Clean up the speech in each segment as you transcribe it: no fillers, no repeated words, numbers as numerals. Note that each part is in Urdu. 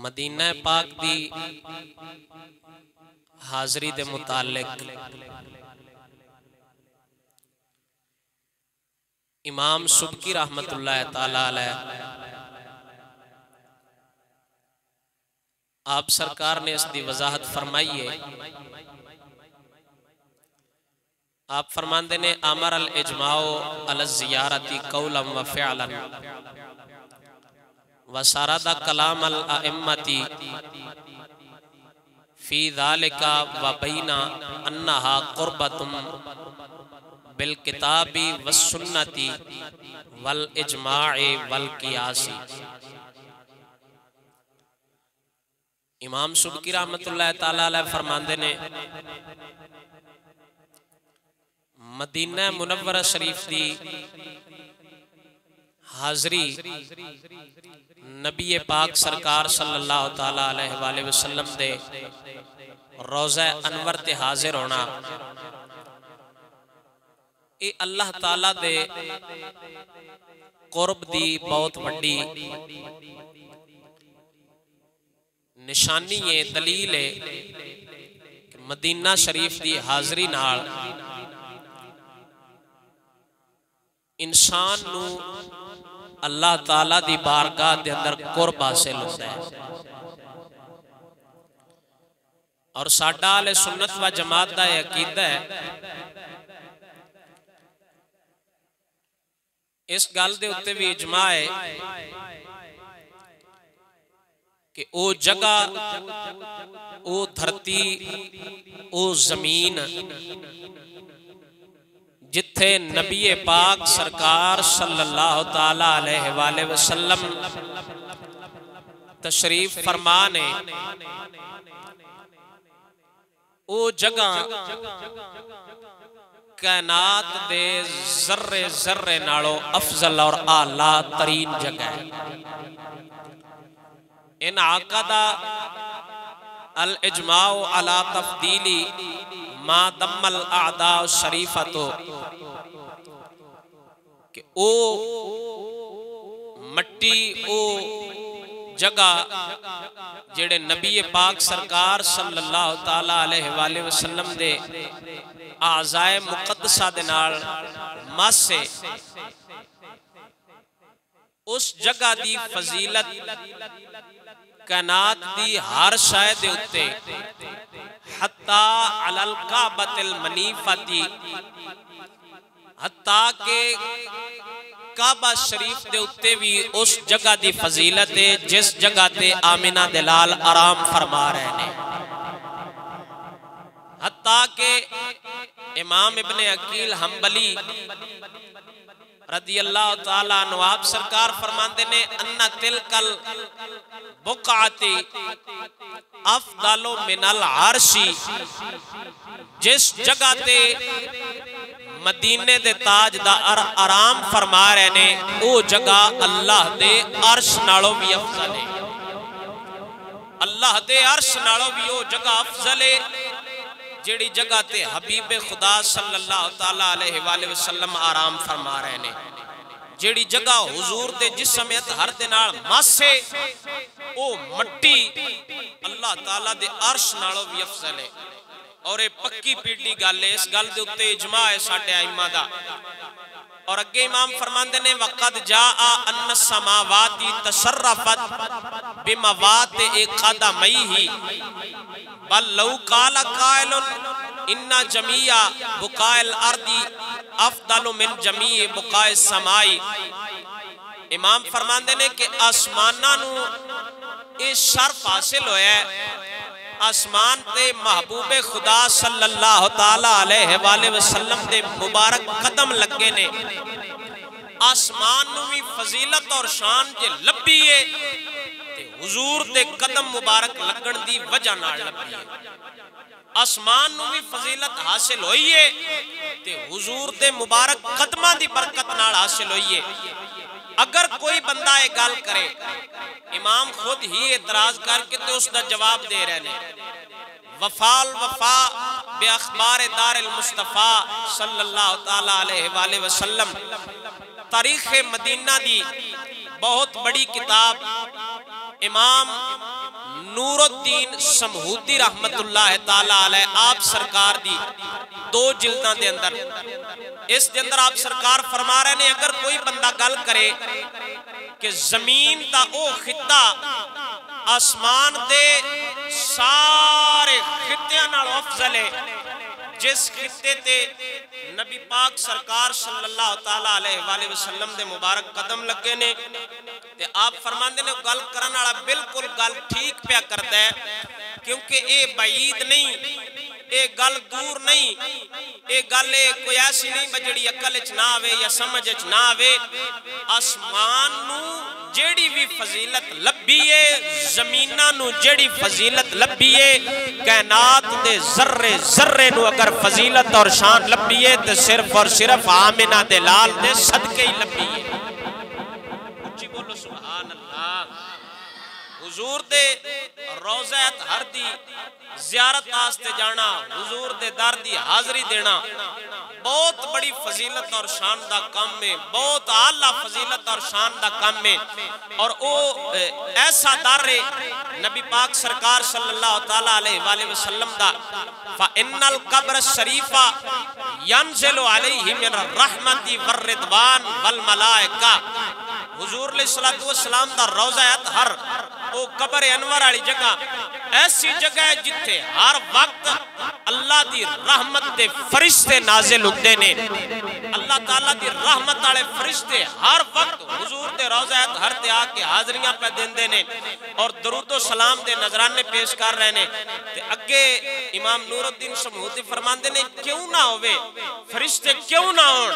مدینہ پاک دی حاضری دے متعلق امام سبکی رحمت اللہ تعالی علیہ آپ سرکار نے اس دی وضاحت فرمائی ہے۔ آپ فرماندے نے امر الاجماع علی الزیارتی قولا و فعلا وسارد کلام الائمتی فی ذالک و بین انہا قربت بالکتاب والسنت والاجماع والقیاس۔ امام سبکی رحمت اللہ تعالی علیہ فرماندے نے مدینہ منورہ شریف دی حاضری نبی پاک سرکار صلی اللہ تعالی علیہ وآلہ وسلم دے روضہ انور تے حاضر ہونا اے اللہ تعالی دے قرب دی بہت بڑی نشانی ہے، دلیل ہے کہ مدینہ شریف دی حاضری نال انسان نو اللہ تعالیٰ دی بارگاہ دے اندر قرب حاصل ہوتا ہے۔ اور ساڈا اہل سنت و جماعت دا یہ عقیدہ ہے، اس گل دے اتے بھی اجماع ہے کہ او جگہ، او دھرتی، او زمین جتھے نبی پاک سرکار صلی اللہ تعالی علیہ وآلہ وسلم تشریف فرمانے، او جگہ کائنات دے ذرے ذرے نالو افضل اور اعلیٰ ترین جگہ ہے۔ ان عقد الاجماع علی تفضیلی ما دم الاعداء الشریفتو کہ او مٹی، او جگہ جڑے نبی پاک سرکار صلی اللہ تعالی علیہ وآلہ وسلم دے اعضائے مقدسہ دے نال ماسے، اس جگہ دی فضیلت کائنات دی ہر شے دے اتے حتی علی الکعبۃ المنیفتی، حتیٰ کہ کعبہ شریف دے اتے بھی اس جگہ دی فضیلت ہے جس جگہ تے آمنہ دلال آرام فرما رہے ہیں، حتیٰ کہ امام ابن عقیل حنبلی رضی اللہ تعالیٰ عنہ آپ سرکار فرماندے نے انہ تلکل بقعتی افضل من العرشی، جس جگہ تے مدینے دے تاج دا آرام فرما رہے نے او جگہ اللہ دے عرش نالو بھی افضل ہے، اللہ دے عرش نالو بھی او جگہ افضل ہے جیڑی جگہ تے حبیب خدا صلی اللہ تعالی علیہ وآلہ وسلم آرام فرما رہے نے، جیڑی جگہ حضور دے جسم اطہر دے نال ماسے او مٹی اللہ تعالیٰ دے عرش نالو بھی افضل ہے۔ اور یہ پکی پیڑی گل ہے، اس گل دے اتے اجماع ہے ساڈے ائمہ دا۔ اور اگے امام فرماندے نے وقد جاء ان السماوات تشرفت بمواطئ قدمیہ بل لو قال قائل ان جمیع بقاع الارض افضل من جمیع بقاع السماء۔ امام فرماندے نے کہ آسماناں نو یہ شرف حاصل ہویا ہے، آسمان تے محبوب خدا صلی اللہ تعالی علیہ وآلہ وسلم دے مبارک قدم لگے نے، آسمان نو بھی فضیلت اور شان جے لبی ہے تے حضور دے قدم مبارک لگن دی وجہ نال لبی ہے، آسمان نو بھی فضیلت حاصل ہوئی ہے تے حضور دے مبارک قدمہ دی برکت نال حاصل ہوئی ہے۔ اگر کوئی بندہ ایک گال کرے، امام خود ہی اعتراض کر کے تو اس دا جواب دے رہے ہیں، وفال وفا بے اخبار دار المصطفیٰ صلی اللہ تعالی علیہ وآلہ وسلم، تاریخ مدینہ دی بہت بڑی کتاب امام نور الدین سمہودی رحمت اللہ تعالیٰ علیہ آپ سرکار دی 2 جلداں دے اندر اس دے اندر آپ سرکار فرما رہے ہیں اگر کوئی بندہ گل کرے کہ زمین دا او خطہ آسمان دے سارے خطیاں نال افضل ہے جس خطے تے نبی پاک سرکار صلی اللہ تعالیٰ علیہ وآلہ وسلم دے مبارک قدم لگے نے تے آپ فرماندے نے گل کرن والا بالکل گل ٹھیک پیا کردا ہے کیونکہ اے بعید نہیں اے گل دور نہیں اے گل کوئی ایسی نہیں بجڑی عقل وچ نہ آوے یا سمجھ وچ نہ آوے آسمان نو جیڑی بھی فضیلت لبھی ہے زمیناں نو جیڑی فضیلت لبھی ہے کائنات دے ذرے ذرے نو اگر فضیلت اور شان لبھی ہے تے صرف اور صرف آمنہ دے لال دے صدقے ہی لبھی ہے اچھی بولو سبحان اللہ حضور دے روضہ اطہر دی زیارت آستے جانا حضور دے در دی حاضری دینا بہت بڑی فضیلت اور شان دا کام میں بہت اعلیٰ فضیلت اور شان دا کام میں اور او ایسا در نبی پاک سرکار صلی اللہ تعالیٰ علیہ وآلہ وسلم دا فَإِنَّ الْقَبْرَ الشَّرِيفَ يَنزِلُ عَلَيْهِ مِنَ الرَّحْمَةِ وَالرِّضْوَانِ وَالْمَلَائِكَةِ حضور علیہ السلام دا روضہ اطہر او قبر انور والی جگہ ایسی جگہ ہے جتھے ہر وقت اللہ دی رحمت دے فرشتے نازل ہوندے نے اللہ تعالیٰ دی رحمت والے فرشتے ہر وقت حضور دے روضہ اطہر تے آ کے حاضریاں پہ دیندے نے اور درود و سلام دے نظرانے پیش کر رہے نے تے اگے امام نور الدین سمہودی فرماندے نے کیوں نہ ہوئے فرشتے کیوں نہ ہون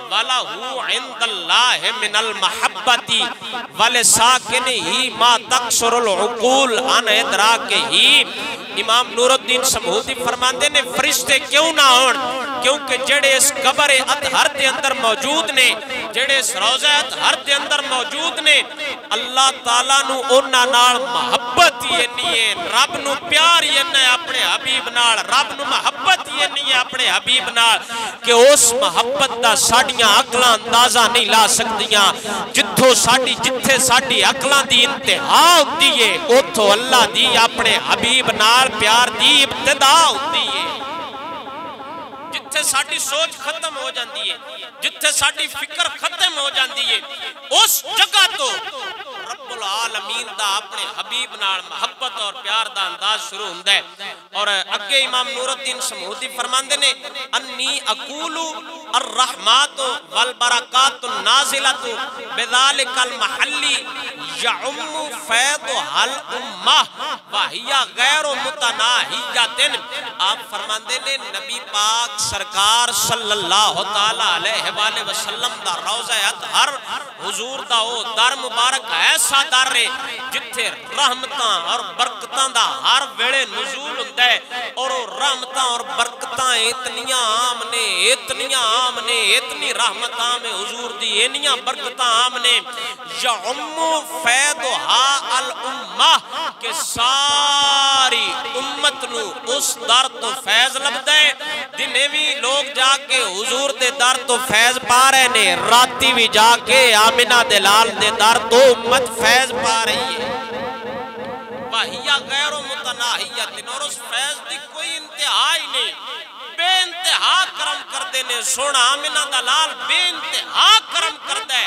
وَلَهُ عِنْدَ اللَّهِ مِنَ الْمَحَبَّةِ وَلِسَاكِنِهِ مَا تَقْصُرُ الْعُقُولِ عَنْ إِدْرَاكِهِ امام نور الدین سمہودی فرماندے نے فرشتے کیوں نہ ہون کیونکہ جڑے اس قبر اطہر دے اندر موجود نے جڑے اس روضہ اطہر دے اندر موجود نے اللہ تعالیٰ نو انہاں نال محبت یہ نہیں ہے رب نو پیار یہ نہیں اپنے حبیب نال رب نو محبت یہ نہیں ہے اپنے حبیب نال کہ اس محبت دا ساڑیاں عقلاں اندازہ نہیں لا سکتیاں جتھے ساڑی عقلاں دی انتہا ہوتی ہے اتھو اللہ دی اپنے حبیب نال پیار دی ابتدا ہوتی ہے جتھے ساڑی سوچ ختم ہو جاندی ہے جتھے ساڑی فکر ختم ہو جاندی ہے اس جگہ تو رب العالمین دا اپنے حبیب نال محبت اور پیار دا انداز شروع ہوندہ ہے اور اگے امام نور الدین سمہودی فرماندے نے انی اقولو الرحمات والبرکات النازلت بذالک المحلی یعم فیض حل امہ وحیہ غیر متناہیت آپ فرماندے نے نبی پاک سرکار صلی اللہ تعالیٰ علیہ وآلہ وسلم دا روضہ اطہر حضور دا او در مبارک ایسا در رہے جتھے رحمتاں اور برکتاں دا ہر ویڑے نزول ہوندہ ہے اور رحمتاں اور برکتاں اتنیاں عام نے اتنی رحمتاں میں حضور دی انیاں برکتاں عام نے یعم فیضہا الامہ کہ ساری امت نو اس در تو فیض لبدہ ہے دنے بھی لوگ جا کے حضور دے در تو فیض پا رہے نے راتی بھی جا کے آمنہ دلال دے در تو امت فیض پا رہی ہے وَحِيَ غَيْرُ مُتَنَاہِيَتٍ اور اس فیض دی کوئی انتہا ہی نہیں بے انتہا کرم کر دینے سونا آمنہ دلال بے انتہا کرم کر دے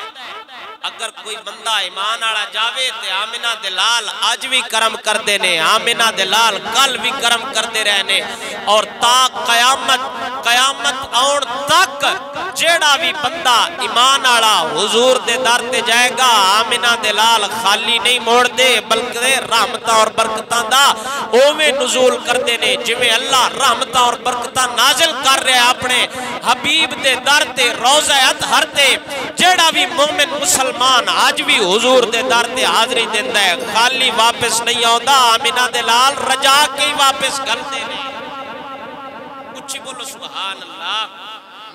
اگر کوئی بندہ ایمان آڑا جاوے تے آمنہ دلال آج بھی کرم کر دینے آمنہ دلال کل بھی کرم کر دے رہنے اور تا قیامت آن تک جیڑا بھی بندہ ایمان آڑا حضور دے در تے جائے گا آمنہ دلال خالی نہیں موڑ دے بلکہ رحمتہ اور برکتہ دا اوے نزول کر دینے جویں اللہ رحمتہ اور برکتہ نازل کر رہے اپنے حبیب دے در تے روضہ اطہر تے جیڑا بھی مومن مسلمان آج بھی حضور دے در تے حاضری دیندہ ہے خالی واپس نہیں آؤں آمنہ دلال رجا کے واپس کر دینے اچھی بولو سبحان اللہ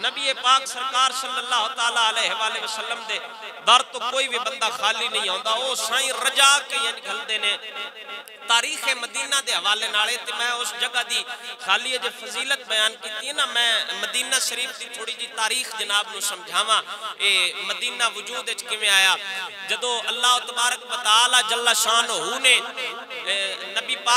نبی پاک سرکار صلی اللہ تعالیٰ علیہ وآلہ وسلم دے در تو کوئی بھی بندہ خالی نہیں ہوندہ وہ سائیں رجا کے یعنی گھل دینے تاریخ مدینہ دے حوالے نالے تے میں اس جگہ دی خالی جو فضیلت بیان کی تھی نا میں مدینہ شریف دی تھوڑی جی تاریخ جناب نو سمجھاواں مدینہ وجود اچ کے میں آیا جدو اللہ تبارک و تعالی جل شانہ نے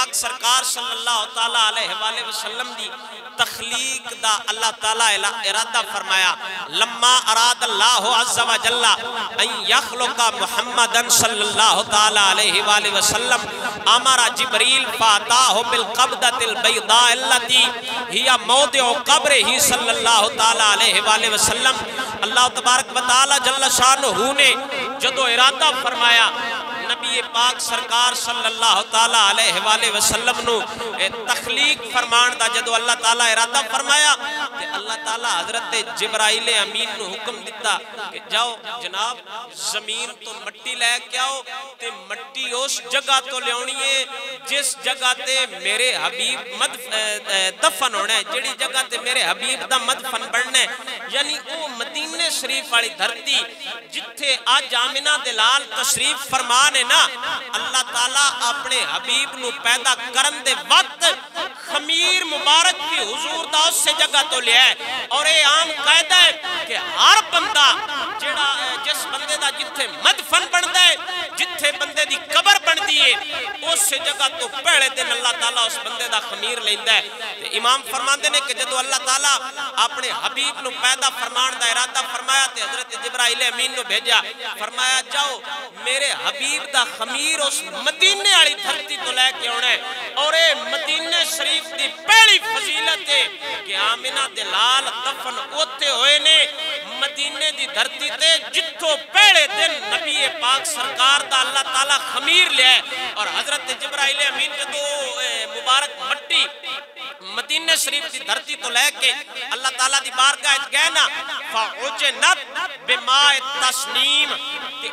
پاک سرکار صلی اللہ تعالیٰ علیہ وآلہ وسلم دی تخلیق دا اللہ تعالیٰ ارادہ فرمایا لما اراد اللہ عز و جل ان یخلق محمدن صلی اللہ تعالیٰ علیہ وآلہ وسلم امر جبریل فاتاہ بالقبضۃ البیضاء التي ہی موضع قبرہ صلی اللہ تعالیٰ علیہ وآلہ وسلم اللہ تبارک و تعالیٰ جل شانہ نے جدو ارادہ فرمایا نبی پاک سرکار صلی اللہ تعالیٰ علیہ وآلہ وسلم نو تخلیق فرمان دا جدو اللہ تعالیٰ ارادہ فرمایا کہ اللہ تعالیٰ حضرت جبرائیل امین نو حکم دیتا کہ جاؤ جناب زمین تو مٹی لے کے آؤ تے مٹی اس جگہ تو لیونی ہے جس جگہ تے میرے حبیب دفن ہونا ہے جڑی جگہ تے میرے حبیب دا مدفن بڑھنا ہے یعنی وہ مدینہ شریف والی دھرتی جتھے آج آمنہ دلال تشریف فرمان ہے نا اللہ تعالیٰ اپنے حبیب نو پیدا کرن دے وقت خمیر مبارک کی حضور دا اس سے جگہ تو لیا ہے اور یہ عام قاعدہ ہے کہ ہر بندہ جس بندے دا جتھے مدفن بندہ ہے جتھے بندے دی قبر بن دیئے اس سے جگہ تو پہلے دن اللہ تعالیٰ اس بندے دا خمیر لیندہ ہے امام فرماندے نے کہ جدو اللہ تعالیٰ اپنے حبیب نو پیدا فرمان دا ارادہ فرمایا تے حضرت جبرائیل امین نو بھیجا فرمایا جاؤ میرے حبیب دا خمیر اس مدینے والی دھرتی تو لے کے ہونے اور اے مدینہ شریف دی پہلی فضیلت ہے کہ آمنہ دلال دفن ہوتے ہوئے نے مدینے دی دھرتی تے جتھو پہلے دن نبی پاک سرکار دا اللہ تعالیٰ خمیر لیا ہے اور حضرت جبرائیل امین جدو مبارک مٹی مدینہ شریف دی دھرتی تو لے کے اللہ تعالیٰ دی بارگاہ گئے نا فَعُجْنَتْ بِمَاءِ تَسْنِیم کہ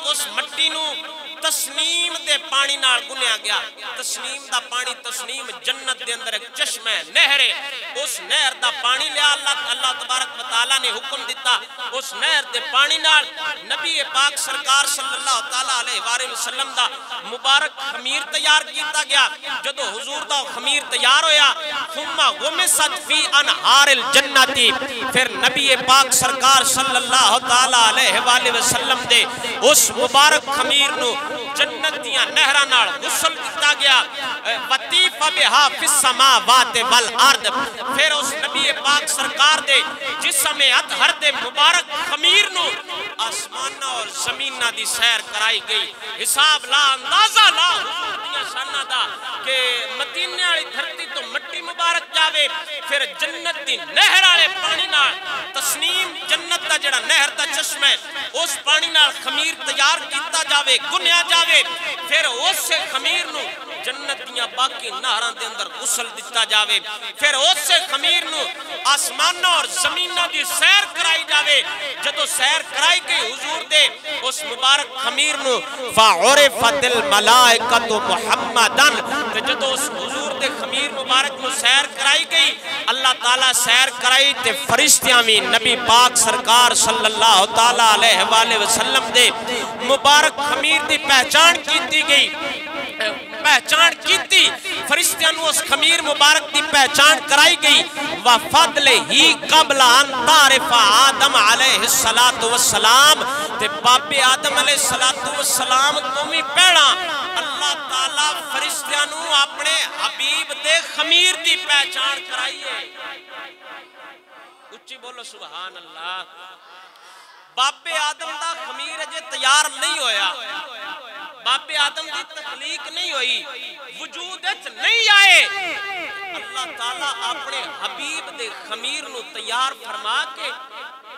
اس مٹی نو تسنیم دے پانی نال گنیا گیا تسنیم دا پانی تسنیم جنت دے اندر ایک چشمہ ہے نہر ہے اس نہر دا پانی لیا اللہ تبارک و تعالیٰ نے حکم دیتا اس نہر دے پانی نال نبی پاک سرکار صلی اللہ تعالیٰ علیہ وآلہ وسلم دا مبارک خمیر تیار کیتا گیا جدو حضور دا خمیر تیار ہویا ثم غمست فی انہار الجنتی پھر نبی پاک سرکار صلی اللہ تعالیٰ علیہ وآلہ وسلم دے اس مبارک خمیر نو جنت دیاں نہرہ نال غسل دیتا گیا وطیف بہا فی السماوات والارض پھر اس نبی پاک سرکار دے جسم اطہر دے مبارک خمیر نو آسمانہ اور زمینہ دی سیر کرائی گئی حساب لا اندازہ لا حضور دیا شانہ دا کہ مدینہ والی دھرتی تو مٹی مبارک جاوے پھر جنت دی نہر والے پانی نال تسنیم جنت دا جڑا نہر دا چشمہ ہے اس پانی نال خمیر تیار کیتا جاوے گنیا جاوے پھر اس سے خمیر نو جنت دیاں باقی نہران دے اندر غسل دیتا جاوے پھر اس سے خمیر نو آسمانہ اور زمینہ دی سیر کرائی جاوے جدو سیر کرائی گئی حضور دے اس مبارک خمیر نو فَعُرِفَتِ الْمَلَائِكَةُ مُحَمَّدًا جدو اس حضور دے خمیر مبارک نو سیر کرائی گئی اللہ تعالیٰ سیر کرائی تے فرشتیاں بھی نبی پاک سرکار صلی اللہ تعالیٰ علیہ وآلہ وسلم دے مبارک خمیر دی پہچان کیتی گئی پہچان کیتی فرشتیاں نو اس خمیر مبارک دی پہچان کرائی گئی وَفَضْلِهِ قَبْلَ أَن تَعْرِفَ آدم علیہ السلام تے باپ آدم علیہ السلام تمہیں پہلا اللہ تعالیٰ فرشتیاں نو اپنے حبیب دے خمیر دی پہچان کرائی ہے اچھی بولو سبحان اللہ باپ آدم دا خمیر اجے تیار نہیں ہویا باپ آدم دی تخلیق نہیں ہوئی وجود نہیں آئے اللہ تعالیٰ اپنے حبیب دے خمیر نو تیار فرما کے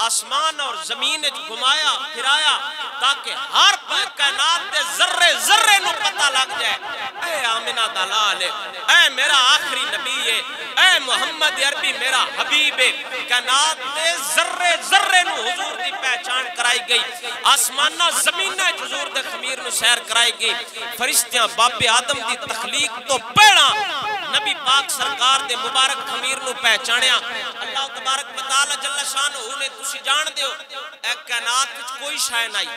آسمان اور زمین گھمایا پھرایا تاکہ ہر کائنات دے ذرے ذرے نو پتہ لگ جائے اے آمنہ دلال ہے اے میرا آخری نبی ہے اے محمد عربی میرا حبیب ہے کائنات دے ذرے ذرے نو حضور دی پہچان کرائی گئی آسمانہ زمینہ حضور دے خمیر نو سیر کرائی گئی فرشتیاں باپ آدم دی تخلیق تو پہلا نبی پاک سرکار دے مبارک خمیر نو پہچانیا اللہ تبارک مطالعہ جل شانہ نے تسی جان دیو اے کائنات کوئی شے نہیں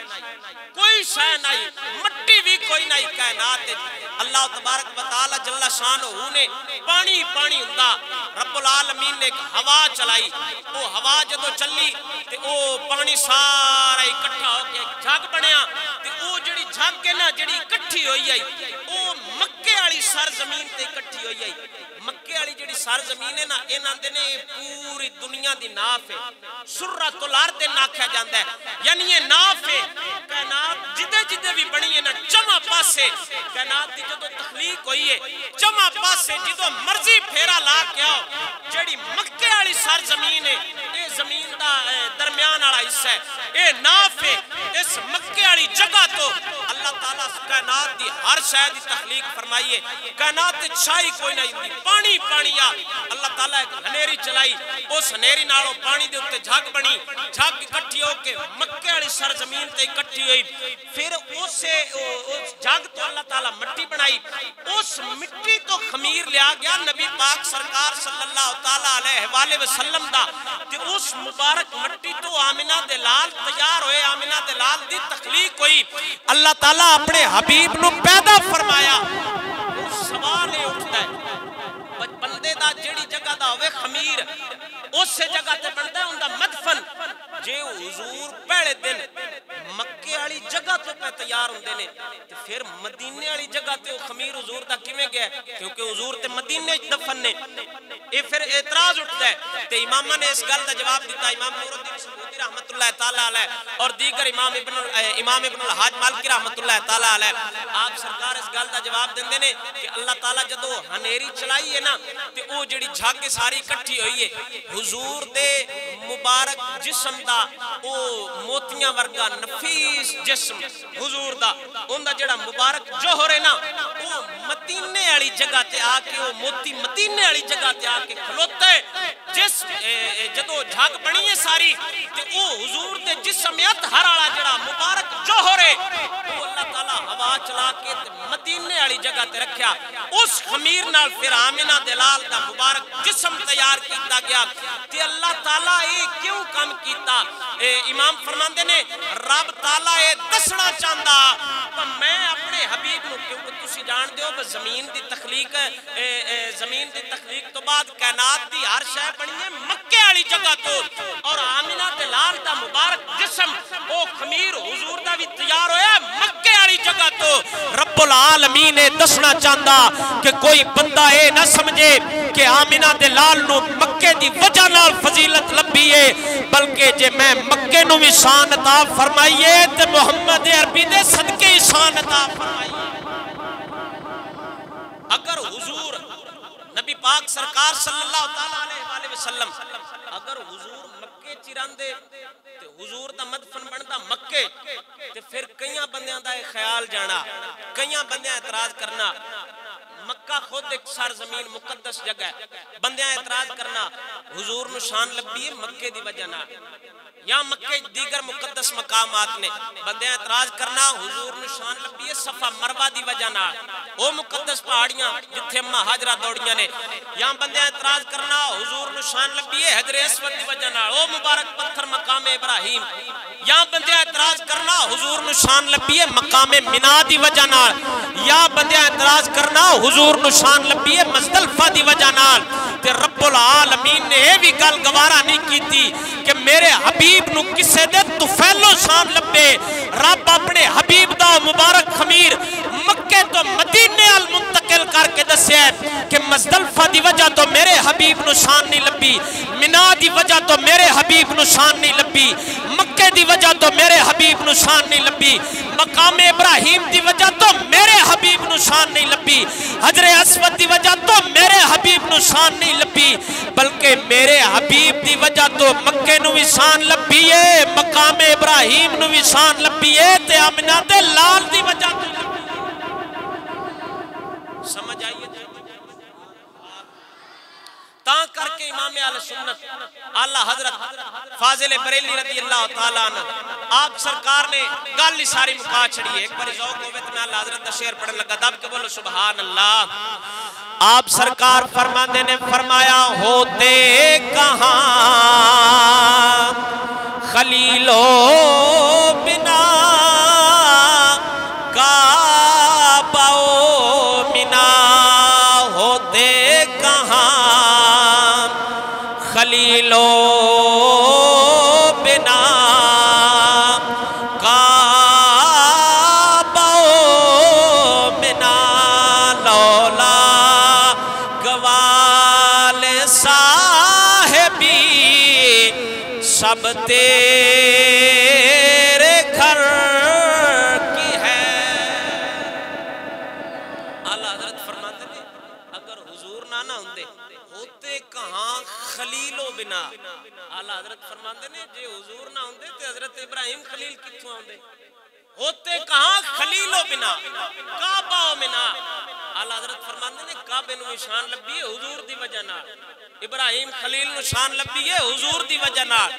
کوئی شے نہیں مٹی بھی کوئی نہیں کائنات اللہ تبارک مطالعہ جل شانہ نے پانی پانی ہوندا رب العالمین نے ایک ہوا چلائی وہ ہوا جدو چلی تے وہ پانی سارا اکٹھا ہو کے جھگ بنیا تے وہ جڑی جھگ کے نا جڑی اکٹھی ہوئی ہے وہ مکے والی سرزمین کٹھی ہوئی ہے مکے والی جڑی سرزمین ہے نا انہاں دے نے پوری دنیا دی ناف ہے سرۃ الارض آکھیا جاندا ہے یعنی یہ ناف ہے کائنات جدے جدے بھی بنی ہے نا چما پاسے کائنات دی جدوں تخلیق ہوئی ہے چما پاسے جدوں مرضی پھیرا لا کے آؤ جڑی مکے والی سرزمین ہے اے زمین دا درمیان والا حصہ ہے اے ناف ہے اس مکے والی جگہ تو اللہ تعالیٰ کائنات دی ہر شے دی تخلیق فرمائی ہے کائنات تے چھائی کوئی نہیں ہوندی پانی پانی آ اللہ تعالیٰ ایک ہنیری چلائی اس ہنیری نالوں پانی دے اوتے جھگ بنی جھگ اکٹھی ہو کے مکے والی سرزمین تے اکٹھی ہوئی پھر اس جھگ تو اللہ تعالیٰ مٹی بنائی اس مٹی تو خمیر لیا گیا نبی پاک سرکار صلی اللہ تعالیٰ علیہ وآلہ وسلم دا تے اس مبارک مٹی تو آمنہ دلال تیار ہوئے آمنہ دلال دی تخلیق ہوئی اللہ تعالیٰ اپنے حبیب نو پیدا فرمایا سوال یہ اٹھتا ہے بندے دا جیڑی جگہ دا ہوئے خمیر اس سے جگہ تے بندہ ہوں دا مدفن جے حضور پہلے دن مکے والی جگہ تو پہ تیار ہوں دینے پھر مدینے والی جگہ تے خمیر حضور دا کیویں گیا کیونکہ حضور تے مدینے دفن نے یہ پھر اعتراض اٹھتا ہے تے امامہ نے اس گل دا جواب دیتا امام نور الدین سبوتی رحمت اللہ تعالیٰ علیہ اور دیگر امام ابن الحاج مالکی رحمت اللہ تعالیٰ علیہ آپ سرکار اس گل دا جواب دیں دینے کہ اللہ تعالیٰ جدو ہنیری چلائی ہے نا تے او جڑی جھاگ ساری کٹھی ہوئی ہے حضور دے مبارک جسم دا او موتیاں ورگا نفیس جسم حضور دا ان دا جڑا مبارک جوہر ہے نا او مدینے والی جگہ تے آ کے او موتی مدینے والی جگہ تے آ کے کھلوتا ہے جس جدو جھاگ بنی ہے ساری تے او حضور دے جسمیت ہر والا جڑا مبارک جوہر ہے او اللہ تعالیٰ ہوا چلا کے مدینے والی جگہ تے رکھیا اس خمیر نال پھر آمنہ دلال دا مبارک جسم تیار کیتا گیا تے اللہ تعالیٰ یہ کیوں کام کیتا امام فرماندے نے رب تعالیٰ یہ دسنا چاہتا میں اپنے حبیب نو کیونکہ تسی جان دیو بس زمین دی تخلیق تو بعد کائنات دی ہر شے بنی ہے مکے والی جگہ تو اور آمنہ دلال دا مبارک جسم او خمیر حضور دا بھی تیار ہویا مکے والی جگہ تو رب العالمین نے دسنا چاہتا کہ کوئی بندہ اے نہ سمجھے کہ آمنہ دلال نو مکے دی وجہ نال فضیلت لبی ہے بلکہ جے میں مکے نو بھی شان عطا فرمائیے تے محمد عربی دے صدقے شان عطا فرمائیے اگر حضور نبی پاک سرکار صلی اللہ تعالیٰ علیہ وسلم اگر حضور مکے چراندے تے حضور دا مدفن بندا مکے تے پھر کئیاں بندیاں دا خیال جانا کئیاں بندیاں اعتراض کرنا مکہ خود ایک سرزمین مقدس جگہ ہے بندیاں اعتراض کرنا حضور نو شان لبی ہے مکے دی وجہ نہ یا مکے دیگر مقدس مقامات نے بندیاں اعتراض کرنا حضور نو شان لبی ہے صفا مروہ دی وجہ نہ او مقدس پہاڑیاں جتھے اماں ہاجرہ دوڑیاں نے یا بندیاں اعتراض کرنا حضور نو شان لبی ہے حجر اسود دی وجہ نہ او مبارک پتھر مقام ابراہیم یا بندیاں اعتراض کرنا حضور نو شان لبی ہے مقام منی دی وجہ نہ یا بندیاں اعتراض کرنا حضور نو شان لبی ہے مزدلفہ دی وجہ نہ تے رب العالمین نے یہ بھی گل گوارا نہیں کی تھی کہ میرے حبیب نو کسے دے طفیلو شان لبے رب اپنے حبیب دا مبارک خمیر مکے تو مدینے المنتقل کر کے دسے کہ مزدلفہ دی وجہ تو میرے حبیب نو شان نہیں لبی منی دی وجہ تو میرے حبیب نو شان نہیں لبی مکے دی وجہ تو میرے حبیب نو شان نہیں لبی مقام ابراہیم دی وجہ تو میرے حبیب نو شان نہیں لبی حجر اسود دی وجہ تو میرے حبیب نو شان نہیں لبی بلکہ میرے حبیب دی وجہ تو مکے نو بھی شان لبی ہے مقام ابراہیم نو بھی شان لبی ہے تے آمنہ تے لال دی وجہ تو سمجھ آئیے تاں کر کے امام اہل سنت اعلیٰ حضرت فاضل بریلی رضی اللہ تعالیٰ عنہ آپ سرکار نے گالی ساری مکا چھڑی ہے ایک باری ذوق ہوئے تو میں اعلیٰ حضرت دا شعر پڑھن لگا دب کے بولو سبحان اللہ آپ سرکار فرماندے نے فرمایا ہوتے کہاں خلیلو بنا کعبہ و منا ہوتے کہاں خلیلو بنا کعبہ و منا لولا سب تیرے گھر کی ہے. اعلیٰ حضرت فرماتے تھے اگر حضور نہ ہوندے ہوتے کہاں خلیل و بنا. اعلیٰ حضرت فرماتے نے جے حضور نہ ہوندے تے حضرت ابراہیم خلیل کتھوں آندے؟ ہوتے کہاں خلیل و بنا کعبہ و منا. اعلیٰ حضرت فرماتے نے کعبے نو شان لبی ہے حضور دی وجہ نال، ابراہیم خلیل نو شان لبی ہے حضور دی وجہ نال،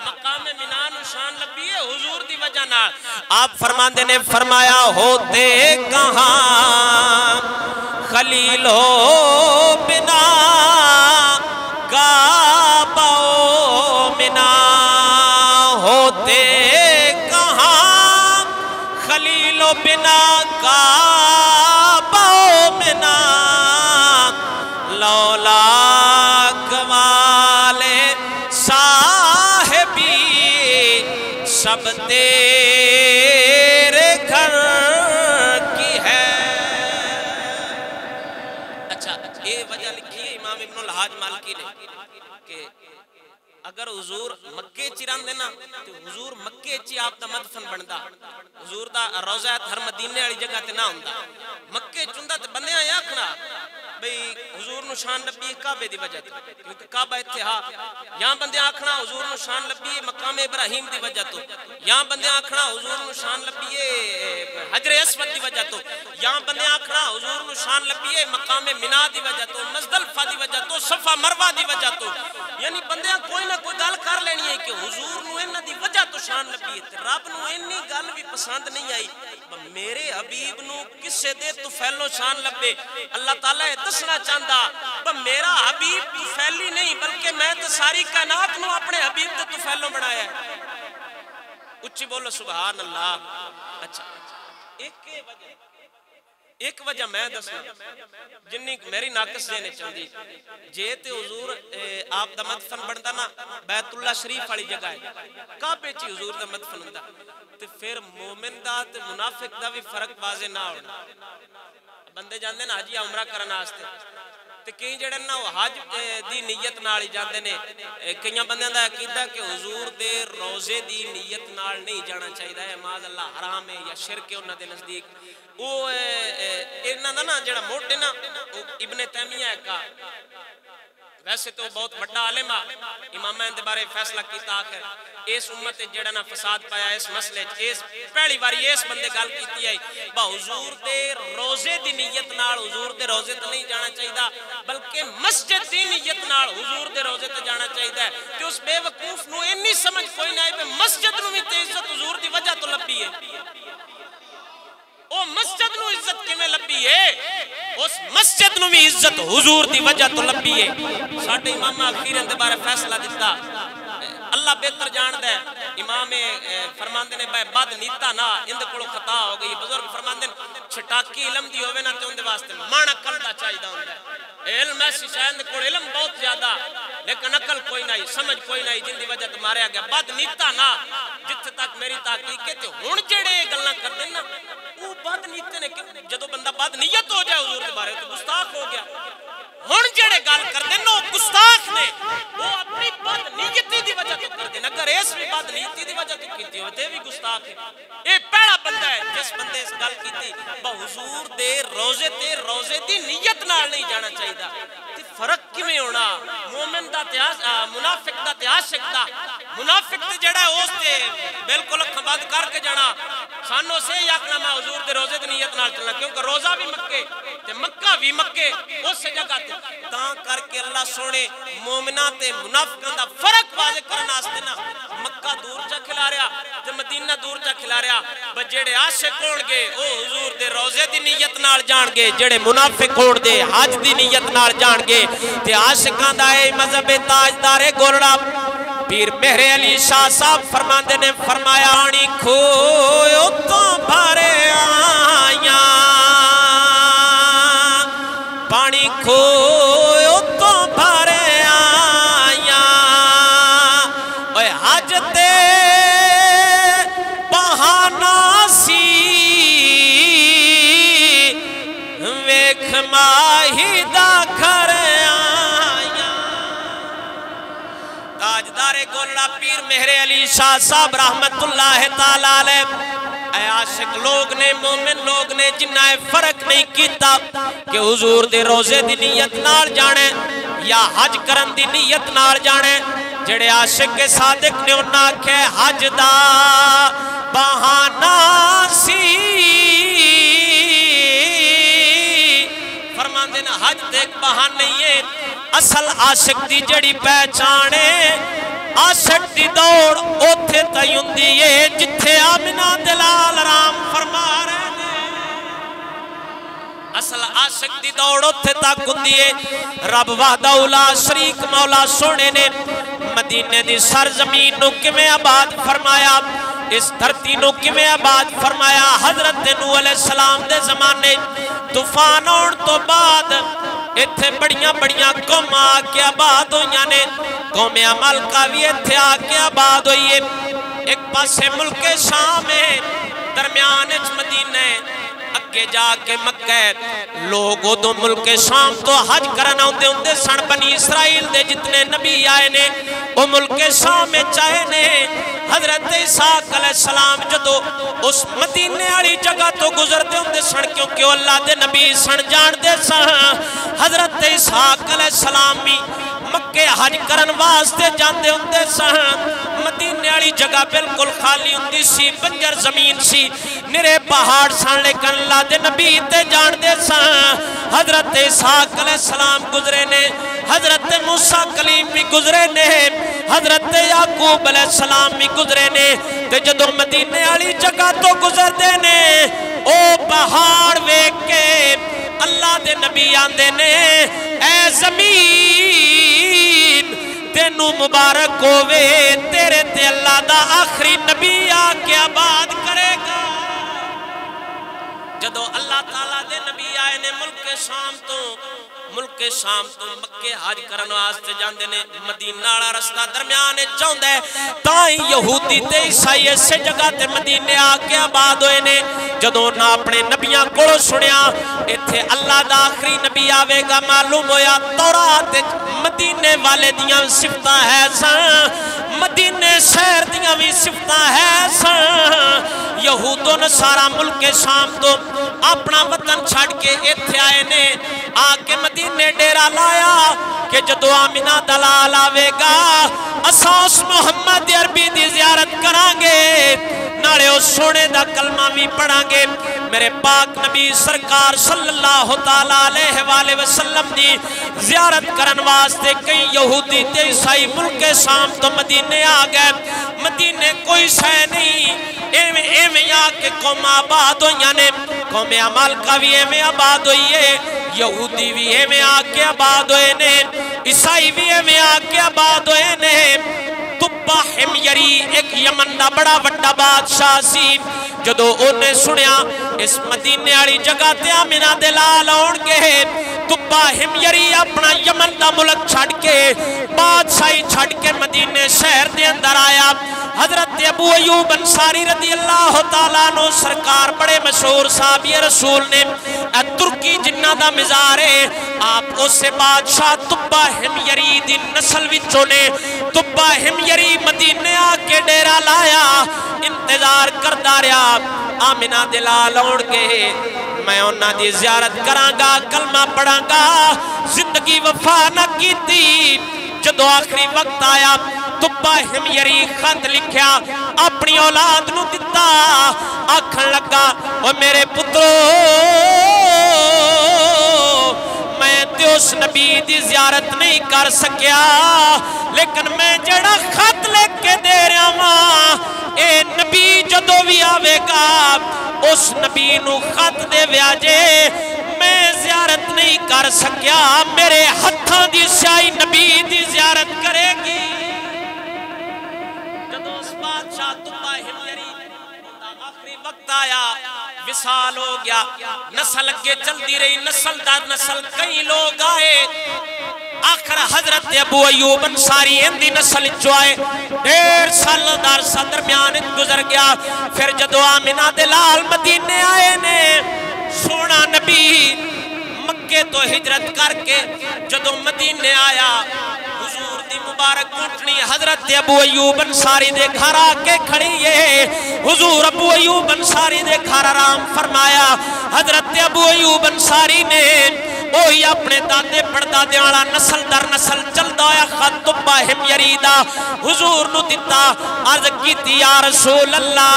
مقام منا نو شان لبی ہے حضور دی وجہ نال. آپ فرماندے نے فرمایا ہوتے کہاں خلیل و بنا کعبہ و منا. ہوتے کہاں خلیل و بنا کعبہ و منا. لولا کمال صاحبی سب تیرے گھر کی ہے. اچھا یہ وجہ لکھی ہے امام ابن الحاج مالکی نے کہ اگر حضور مکے چیران دینا تو حضور مکے چی آپ دا مدفن بندا. حضور دا روزہ ہر مدینے والی جگہ تے نہ ہوندا. مکے چوندا تے بندے آیا آکھنا بھئی حضور نو شان لبی ہے کعبے دی وجہ تو کیونکہ کعبہ اتحاد. یہاں بندے آکھنا حضور نو شان لبی ہے مقام ابراہیم دی وجہ تو. یہاں بندے آکھنا حضور نو شان لبی ہے حجر اسود دی وجہ تو. یہاں بندے آکھنا حضور نو شان لبی ہے مقام منا دی وجہ تو، مزدلفہ دی وجہ تو، صفا مروہ دی وجہ تو. یعنی بندے کوئی نہ کوئی گل کر لینی ہے کہ حضور نو انہاں دی وجہ تو شان لبی ہے. رب نو انی گل بھی پسند نہیں آئی میرے حبیب نو کسے دے طفیلو شان لبے. اللہ تعالیٰ دسنا چاہتا میرا حبیب طفیلی نہیں بلکہ میں تو ساری کائنات نو اپنے حبیب دے طفیلو بنایا ہے. اچھی بولو سبحان اللہ. اچھا ایک وجہ میں دسنا جنی میری ناقص دینے چاہتی جے تے حضور آپ دا مدفن بندا نا بیت اللہ شریف والی جگہ ہے کعبے چی حضور دا مدفن ہوندا تے پھر مومن دا تے منافق دا بھی فرق واضح نہ ہونا. بندے جاندے نا حجی عمرہ کرنا واسطے تے کئی جڑے نا حج دی نیت نال ہی جاندے نے. کئی بندیاں دا عقیدہ کہ حضور دے روزے دی نیت نال نہیں جانا چاہیدا ہے معاذ اللہ حرام ہے یا شرک ہے انہاں دے نزدیک. وہ انہاں دا نا جڑا موٹے نا ابن تیمیہ کا ویسے تو بہت بڑا عالم امامین دے بارے فیصلہ کیتا آخر اس امت جڑا نا فساد پایا اس مسئلے اس پہلی باری اس بندے گل کیتی ہے با حضور دے روزے دی نیت نال حضور دے روزے تے نہیں جانا چاہیدا بلکہ مسجد دی نیت نال حضور دے روزے تے جانا چاہیدا ہے. کہ اس بے وقوف نو انی سمجھ کوئی نہ ہے کہ مسجد نو بھی تے عزت حضور دی وجہ تو لبی ہے. او مسجد نو عزت کیویں لبی ہے؟ اس مسجد نو بھی عزت حضور دی وجہ تو لبی ہے. ساڈے امام اخیرن دے بارے فیصلہ دیتا اللہ بہتر جاندا ہے. امام فرماندے نے بد نیتا نہ اندے کولوں خطا ہو گئی. بزرگ فرماندے چھٹاکی علم دی ہوے نا تے اون دے واسطے مان عقل دا چاہیدا ہوندا ہے. علم ایسی شاید کول علم بہت زیادہ لیکن عقل کوئی نہیں سمجھ کوئی نہیں جن دی وجہ تو ماریا گیا. بد نیتا نہ جتھے تک میری تحقیق ہے تے ہن جڑے گلاں کردے نا وہ بد نیتے نے جدو بندہ بد نیت ہو جائے حضور کے بارے تو گستاخ ہو گیا. ہن جڑے گل کردے نا وہ گستاخ نے وہ اپنی بد نیتی دی وجہ تو کردے نا. اگر اس بھی بد نیتی دی وجہ تو کیتی ہوئے تے بھی گستاخ ہے. اے پہلا بندہ ہے جس بندے اس گل کیتی با حضور دے روزے تے روزے دی نیت نال نہیں جانا چاہیدا. تے فرق کیویں ہونا مومن دا تے منافق دا تے عاشق دا. منافق تے جڑا ہے اس تے بالکل اکھاں بند کر کے جانا سانو سے ہی آکھنا میں حضور دے روزے دی نیت نال چلنا کیونکہ روزہ بھی مکے تے مکہ بھی مکے اس جگہ تے تاں کر کے اللہ سونے مومناں تے منافقاں دا فرق واضح کرنا واسطے نا مکہ دور چا کھلا رہا تے مدینہ دور چا کھلا رہا. بس جڑے عاشق ہون گے او حضور دے روزے دی نیت نال جان گے جڑے منافق ہون دے حج دی نیت نال جان گے. تے عاشقاں دا اے مذہب تاجدار گولڑا پیر مہر علی شاہ صاحب فرماندے نے فرمایا آنی کھوئے تو بھرے آیاں پانی کھوئے تو بھرے آیاں اوہ حج تے بہانا سی ویکھ ماہی دا گھر آیاں. تاجدار گولڑا پیر مہر علی شاہ صاحب رحمت اللہ تعالیٰ علیہ اے عاشق لوگ نے مومن لوگ نے جنہ فرق نہیں کیتا کہ حضور دے روزے دی نیت نال جانے یا حج کرن دی نیت نال جانے جڑے عاشق کے صادق نے انہاں آکھے حج دا بہانہ سی فرمان دینا حج دیکھ بہانہ نہیں ہے اصل عاشق دی جڑی پہچانے عاشق دی دوڑ اوتھے تیون دیئے جتھے آمنہ دلال رام فرما رہے نے اصل عاشق دی دوڑ اوتھے تک دیئے رب وحدہ اولا شریک مولا سونے نے مدینے دی سرزمین نو کمیں آباد فرمایا اس دھرتی نو کمیں آباد فرمایا حضرت نوح علیہ السلام دے زمانے طوفان اور تو بعد اتھے بڑیاں بڑیاں قوم آکے آباد ہوئیاں نے قوم عمل کا بھی اتھے آکے آباد ہوئیے ایک پاسے ملک شام ہے درمیان اچ مدینہ اگے جا کے مکہ لوگوں دو ملک شام تو حج کرنا ہوندے سن بنی اسرائیل دے جتنے نبی آئے نے وہ ملک شام میں چاہے نے حضرت اسحاق علیہ السلام جدو اس مدینے والی جگہ تو گزر دے ہوندے سن کیونکہ اللہ دے نبی سن جان دے سن حضرت اسحاق علیہ السلام بھی مکے حج کرن واسطے جاندے ہوندے سن مدینے والی جگہ بالکل خالی ہوندی سی بنجر زمین سی نرے پہاڑ سن لیکن اللہ دے نبی تے جان دے سن حضرت اسحاق علیہ السلام گزرے نے حضرت موسیٰ کلیم بھی گزرے نے حضرت یعقوب علیہ السلام بھی گزرے نے تے جدو مدینے والی جگہ تو گزر دے نے او پہاڑ ویکھ کے اللہ دے نبی آندے نے اے زمین تینو مبارک ہووے تیرے تے اللہ دا آخری نبی آکے آباد کرے گا جدو اللہ تعالیٰ دے نبی آئے نے ملک شام تو مکے حج کرن واسطے جاندے نے مدینہ والا رستہ درمیان چاہندا ہے تائیں یہودی تے عیسائی اسے جگہ تے مدینے آ کے آباد ہوئے نے جدوں نہ اپنے نبیاں کولوں سنیا ایتھے اللہ دا آخری نبی آوے گا معلوم ہویا تورات مدینے والے دیاں صفتاں ہے سن مدینے شہر دیاں بھی صفتاں ہے سن یہود و نصارا ملک شام تو اپنا وطن چھڑ کے ایتھے آئے نے آ کے مدینے ڈیرا لایا کہ جدو آمینہ دلال آوے گا اساس محمد عربی دی زیارت کرانگے ناڑے اس سونے دا کلمہ بھی پڑھانگے میرے پاک نبی سرکار صلی اللہ تعالیٰ علیہ وآلہ وسلم دی زیارت کرن واسطے کئی یہودی تے عیسائی ملک شام تو مدینے آ گئے مدینے کوئی شے نہیں ایویں یا کہ قوم آباد ہوئیاں نے قوم عمل کا بھی ایویں آباد ہوئی ہے یہودی بھی ایویں آکے آباد ہوئے نے عیسائی بھی ایویں آکے آباد ہوئے نے تبا حمیری ایک یمن دا بڑا وڈا بادشاہ سی جدو انہیں سنیا اس مدینے والی جگہ تے آمینہ دلال آن گے تبا حمیری اپنا یمن دا ملک چھڑ کے بادشاہی چھڑ کے مدینے شہر دے اندر آیا حضرت ابو ایوب انصاری رضی اللہ تعالیٰ عنہ سرکار بڑے مشہور صحابی رسول نے ترکی جنہ دا مزارے آپ اسے بادشاہ تبا حمیری دی نسل وچوں نے تبا حمیری مدینے آکے ڈیرا لایا انتظار کردہ رہا آمینہ دلال آن گے میں انہاں دی زیارت کرانگا کلمہ پڑھانگا زندگی وفا نہ کی تھی جدو آخری وقت آیا تبا حمیری خط لکھیا اپنی اولاد نو دیتا آکھن لگا وہ میرے پترو میں تے اس نبی دی زیارت نہیں کر سکیا لیکن میں جڑا خط لکھ کے دے رہا ماں اے نبی جدو بھی آوے گا اس نبی نو خط دے ویاجے میں زیارت نہیں کر سکیا میرے ہتھاں دی سیائی نبی دی زیارت کرے گی جدو اس بادشاہ تبا حمیری آخری وقت آیا وصال ہو گیا نسل اگے چلتی رہی نسل در نسل کئی لوگ آئے آخر حضرت ابو ایوب انصاری اندی نسل جو آئے 1.5 سال در درمیان گزر گیا پھر جدو آمینہ دلال مدینے آئے نے سونا نبی مکے تو ہجرت کر کے جدو مدینے آیا حضور دی مبارک اونٹنی حضرت ابو ایوب انصاری دے گھر آ کے کھڑی ہے. حضور ابو ایوب انصاری دے گھر آرام فرمایا. حضرت ابو ایوب انصاری نے وہی اپنے دادے پڑدادے والا نسل در نسل چلدا ہویا خط باہم یریدا حضور نو دتا. عرض کیتی یا رسول اللہ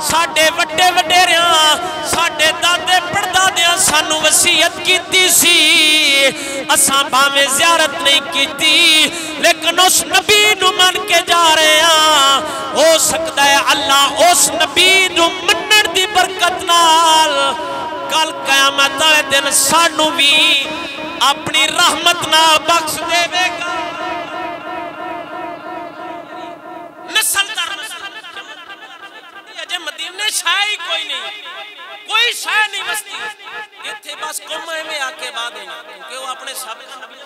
ساڈے وڈے وڈیریاں ساڈے دادے پڑدادیاں سانو وصیت کیتی سی اساں بھاویں زیارت نہیں کیتی لیکن اس نبی نو من کے جا رہے ہاں. ہو سکتا ہے اللہ اس نبی نو منن دی برکت نال کل قیامت والے دن سانو بھی اپنی رحمت نال بخش دے گا. نسل در نسل اجے مدینے شاہ ہی کوئی نہیں کوئی شاہ نہیں بستی اتھے بس قومیں میں آکے بعد ہیں کیونکہ وہ اپنے سابق نبی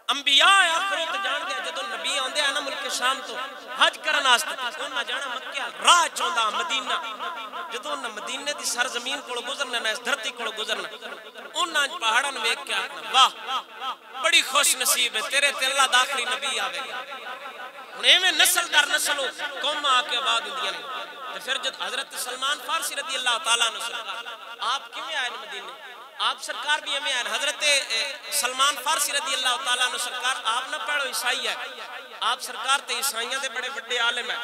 انبیاء آخرت جان گیا جدو نبی آندے ہیں نا ملک شام تو حج کرن آستے انہاں جانا مکہ راہ چوندہ مدینہ جدو انہاں مدینہ دی سرزمین کو گزرنا نا اس دھرتی کو گزرنا انہاں پہاڑاں ویکھ کے آکھنا واہ بڑی خوش نصیب ہے تیرے تے اللہ داخلی نبی آوے گا. انہیں میں نسل در نسل قوم آکے بعد دیا نہیں. تو پھر جب حضرت سلمان فارسی رضی اللہ تعالیٰ عنہ سرکار آپ کیوں آئے مدینے آپ سرکار بھی ہمیں آئے. حضرت سلمان فارسی رضی اللہ تعالیٰ عنہ سرکار آپ نہ پڑھو عیسائی ہے آپ سرکار تے عیسائیاں دے بڑے بڑے عالم ہیں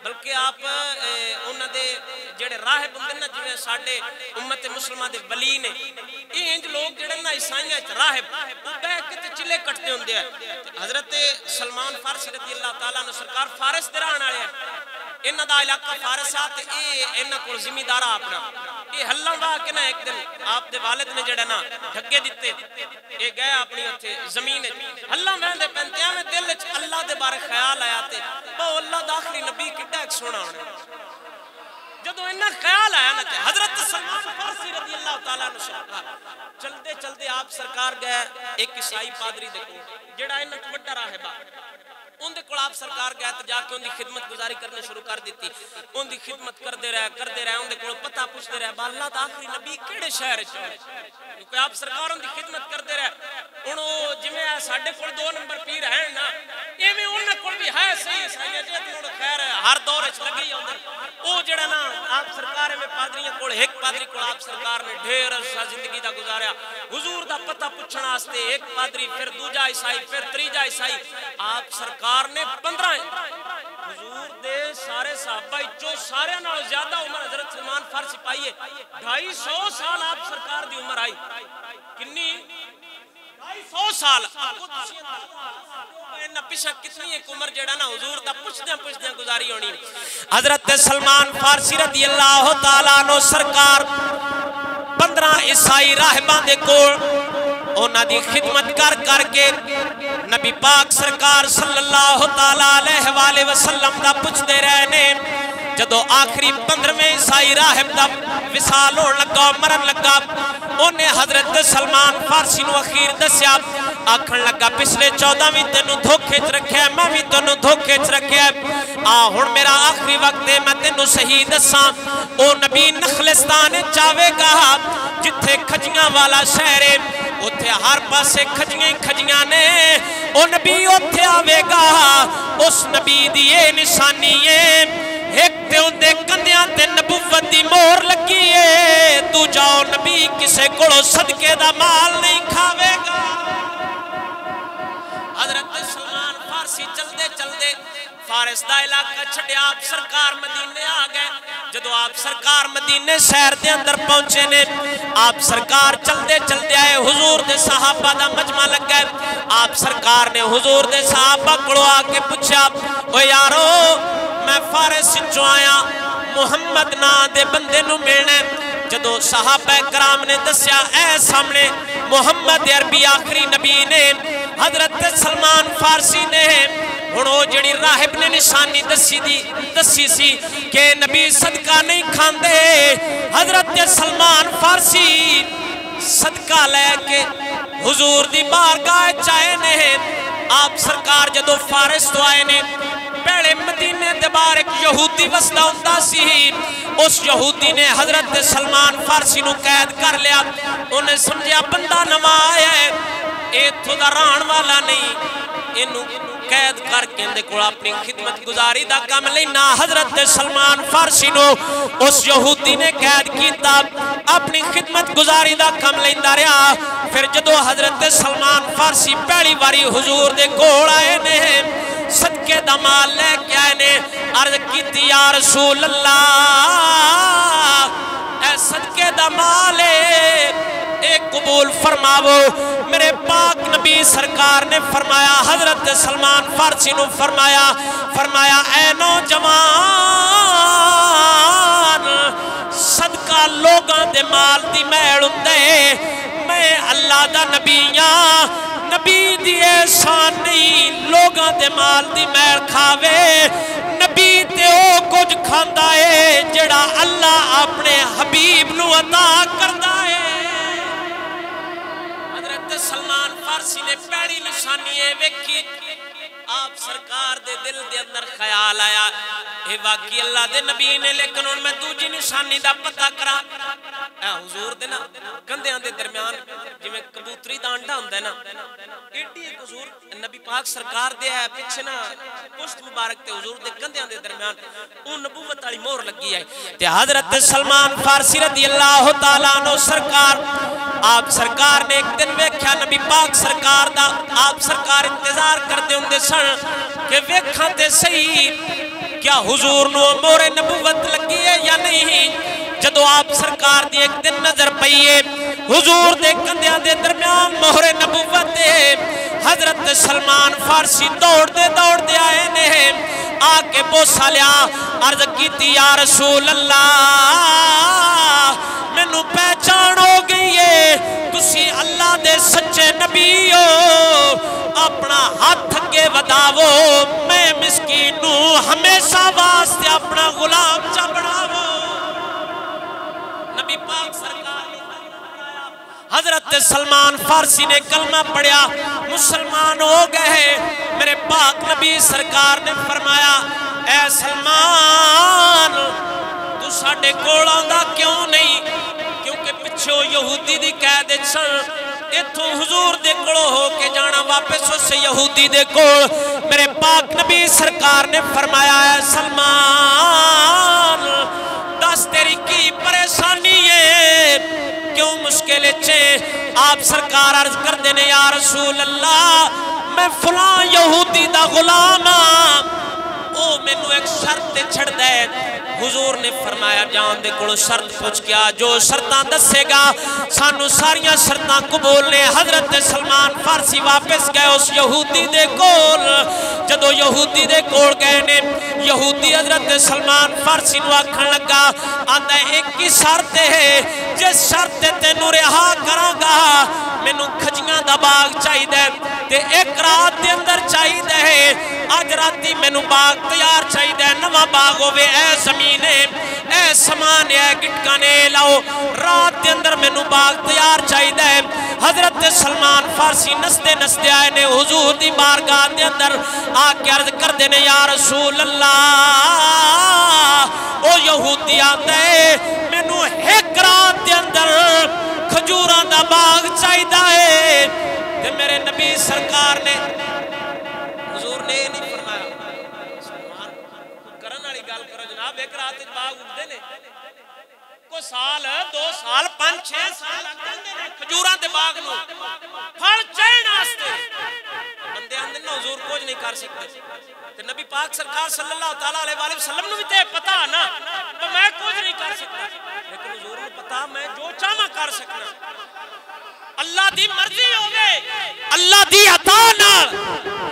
بلکہ آپ انہاں دے جڑے راہب ہوندے نا جویں ساڈے امت مسلمہ دے ولی نے یہ انج لوگ جڑے نا عیسائیاں وچ راہب او بیٹھ کے تے چلے کٹتے ہوندے ہیں. حضرت سلمان فارسی رضی اللہ تعالیٰ عنہ سرکار فارس دے رہن والے ہیں. انہاں دا علاقہ فارس آ تے انہاں کول زمیندار اپنا یہ ہلاں وا کے نا ایک دن آپ دے والد نے جڑا نا ڈھگے دتے یہ گئے اپنی اوتھے زمین ہلاں ویندے پنتے میں دل وچ اللہ دے بارے خیال آیا تے او اللہ دا آخری نبی کڈا ایک سونا ہونا. جدو انہاں خیال آیا نا تے حضرت سلمان فارسی رضی اللہ تعالیٰ عنہ سرکار چلتے چلتے آپ سرکار گئے ایک عیسائی پادری دے کو جڑا انہاں تو بڑا راہبہ ان دے کول آپ سرکار گیا تو جا کے ان دی خدمت گزاری کرنے شروع کر دیتی. ان دی خدمت کر دے رہے ان دے کول پتہ پوچھ دے رہے با اللہ دا آخری نبی کیڑے شہر وچ ہے کیونکہ آپ سرکار ان دی خدمت کر دے رہے ہن او جویں ساڈے کول 2 نمبر پیر ہیں نا ایویں انہاں کول بھی ہے صحیح عیسائی جے تے خیر ہر دور وچ لگی ہوندے او جڑا نا آپ سرکار میں پادریاں کول ایک پادری کول آپ سرکار نے ڈھیر عرصہ زندگی دا گزاریا حضور دا پتہ پوچھن واسطے ایک پادری پھر دوجا عیسائی پھر تیجا عیسائی آپ سرکار نے 15 حضور دے سارے صحابہ چو سارے نال زیادہ عمر حضرت سلمان فارسی پائیے 250 سال آپ سرکار دی عمر آئی کنی 250 سال پیچھا کتنی ایک عمر جڑا نا حضور دا پوچھدیاں گزاری ہونی. حضرت سلمان فارسی رضی اللہ تعالیٰ عنہ سرکار 15 عیسائی راہباں دے کول انہاں دی خدمت کر کے نبی پاک سرکار صلی اللہ تعالیٰ علیہ وآلہ وسلم دا پوچھ دے رہے نے. جدو آخری 15ویں عیسائی راہب دا وصال ہون لگا مرن لگا انہیں حضرت سلمان فارسی نو اخیر دسیا آکھن لگا پچھلے 14ویں تینوں دھوکے چ رکھیا ہے میں بھی تینوں دھوکے چ رکھیا ہے ہن میرا آخری وقت ہے میں تینوں صحیح دساں او نبی نخلستان چاہے گا جتھے کھجیاں والا شہر ہے اتھے ہر پاسے کھجیاں کھجیاں نے او نبی اتھے آوے گا اس نبی دی یہ نشانی ہے ایک تے ان دے کندیاں تے نبوت دی مور لگی ہے تو جاؤ نبی کسے کڑو صدقے دا مال نہیں کھاوے گا. حضرت سلمان فارسی چلدے فارس دا علاقہ چھڑے آپ سرکار مدینے آ گئے. جدو آپ سرکار مدینے شہر دے اندر پہنچے نے آپ سرکار چلدے آئے حضور دے صحابہ دا مجمع لگ گئے. آپ سرکار نے حضور دے صحابہ کڑو آ کے پوچھا او یارو میں فارس چوں آیا محمد نا دے بندے نو ملنے. جدو صحابہ کرام نے دسیا اے سامنے محمد عربی آخری نبی نے حضرت سلمان فارسی نے ہنو جڑی راہب نے نشانی دسی سی کہ نبی صدقہ نہیں کھاندے. حضرت سلمان فارسی صدقہ لے کے حضور دی بارگاہ چاہے نے. آپ سرکار جدو فارس تو آئے نے پہلے مدینے دے باہر ایک یہودی وسدہ ہوندہ سی. اس یہودی نے حضرت سلمان فارسی نو قید کر لیا. انہیں سمجھیا بندہ نما آیا ہے ایتھوں دا رہن والا نہیں اینو قید کر کے اندے کو اپنی خدمت گزاری دا کم لینا حضرت سلمان فارسی نو اس یہودی نے قید کیتا اپنی خدمت گزاری دا کم لیندہ رہا پھر جدو حضرت سلمان فارسی پہلی باری حضور دے کول آئے نے صدقے دا مال لے کے آئے نے عرض کیتی یا رسول اللہ اے صدقے دا مال ایک قبول فرماو میرے پاک نبی سرکار نے فرمایا حضرت سلمان فارسی نو فرمایا اے نوجوان صدقہ لوگاں دے مال دی میل ہوندے میں اللہ دا نبیاں نبی دی احسان نہیں لوگاں دے مال دی میل کھاوے نبی تے او کچھ کھاندا ہے جڑا اللہ اپنے حبیب نو عطا کردا ہے سلمان فارسی نے پہلی نشانی ویکھی آپ سرکار دے دل دے اندر خیال آیا اے واقعی اللہ دے نبی نے لیکن ان میں دوجی نشانی دا پتہ کرا اے حضور دے نا کندیاں دے درمیان جو میں کبوتری دانڈا ہوں دے نا ایڈی ایک حضور نبی پاک سرکار دے ہے پیچھے نا پشت مبارک تے حضور دے کندیاں دے درمیان اون نبوت والی مور لگی ہے تے حضرت سلمان فارسی رضی اللہ تعالیٰ عنہ سرکار آپ سرکار نے ایک دن ویکھیا نبی پاک سرکار دا آپ سرکار انتظار کرتے ہوں دے سن کہ ویکھاں تے صحیح کیا حضور نو مور نبوت لگی ہے یا نہیں جدو آپ سرکار دی ایک دن نظر پئیے حضور دے کندیاں دے درمیان مہر نبوت ہے حضرت سلمان فارسی دوڑ دے آئے نے آکے بوسا لیا عرض کیتی یا رسول اللہ میں نو پہچان ہو گئی ہے تسی اللہ دے سچے نبی ہو اپنا ہاتھ کے وداو میں مسکین نو ہمیشہ واسطے اپنا غلام چا بڑھاو نبی پاک سرکار نے حضرت سلمان فارسی نے کلمہ پڑھیا مسلمان ہو گئے میرے پاک نبی سرکار نے فرمایا اے سلمان تو ساڑھے کوڑاں دا کیوں نہیں کیونکہ پچھو یہودی دی قید چھن اتھو حضور دے کڑو ہو کے جانا واپس اس سے یہودی دے کوڑ میرے پاک نبی سرکار نے فرمایا اے سلمان دس تیری کی پریشانی ہے کیوں مشکل چھے آپ سرکار عرض کر دینے یا رسول اللہ میں فلاں یہودی دا غلام او میں نو ایک شرط چھڑ دے حضور نے فرمایا جان دے کڑو شرط پوچھ کیا جو شرطاں دسے گا سانو ساریاں شرطاں قبول نے حضرت سلمان فارسی واپس گئے اس یہودی دے کول جدو یہودی دے کول گئے نے یہودی حضرت سلمان فارسی نو آکھن لگا آندہ ایک کی شرط ہے جس شرط تے نو رہا کراں گا میں نو کھجیاں دا باغ چاہی دے تے ایک رات دے اندر چاہی دے آج راتی میں نو باغ تیار چاہی دے نوا باغ ہوئے اے زمینے اے سمانے اے گٹکانے لاؤ رات دے اندر میں نو باغ تیار چاہی دے حضرت سلمان فارسی نستے آئے نے حضور دی بارگاہ دے اندر آکے عرض کر دینے یا رسول اللہ او یہودی آتا ہے میں نو ایک رات دے اندر کھجوراں دا باغ چاہی دے تے میرے نبی سرکار نے حضور نے نہیں فرمایا سلمان کرن والی گل کرو جناب ایک رات وچ باغ اگدے نے کو سال 2 سال 5 6 سال لگ جاندے نے کھجوراں دے باغ نو پھل چین واسطے بندے آندے نے حضور کچھ نہیں کر سکتے تے نبی پاک سرکار صلی اللہ تعالی علیہ وآلہ وسلم نو بھی تے پتہ نا میں کچھ نہیں کر سکتا لیکن حضور نو پتہ میں جو چاہاں کر سکنا اللہ دی مرضی ہوگے اللہ دی عطا نال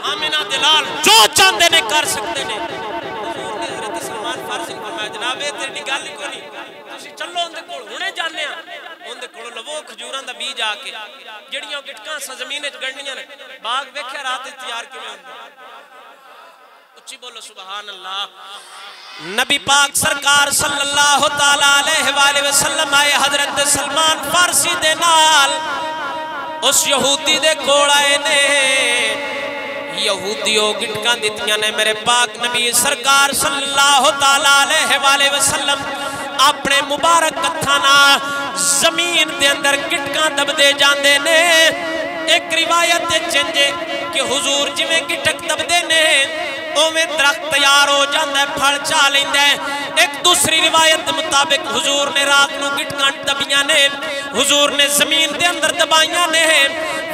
آمینہ دلال جو چاندے نے کر سکتے نے حضور نے حضرت سلمان فارسی کو فرمایا جناب اے تیری گل کو نہیں تسی چلو اندے کول ہنے جانے ہاں اندے کول لو کھجوراں دا بیج آ کے جڑیاں گٹکاں سا زمین وچ گڑنیاں نے باغ ویکھیا رات تیار کیویں ہوندا اچھی بولو سبحان اللہ نبی پاک سرکار صلی اللہ تعالی علیہ وآلہ وسلم آئے حضرت سلمان فارسی دے نال اس یہودی دے کوڑ آئے نے یہودیوں گٹکاں دیتیاں نے میرے پاک نبی سرکار صلی اللہ تعالی علیہ وآلہ وسلم اپنے مبارک کتھانا زمین دے اندر گٹکاں دب دے جاندے نے ایک روایت چنجے کہ حضور جویں گٹک دبدے نے اوویں درخت تیار ہو جاندا ہے پھل چا لیندا ہے ایک دوسری روایت مطابق حضور نے رات نو گٹکاں دبیاں نے حضور نے زمین دے اندر دبائیاں نے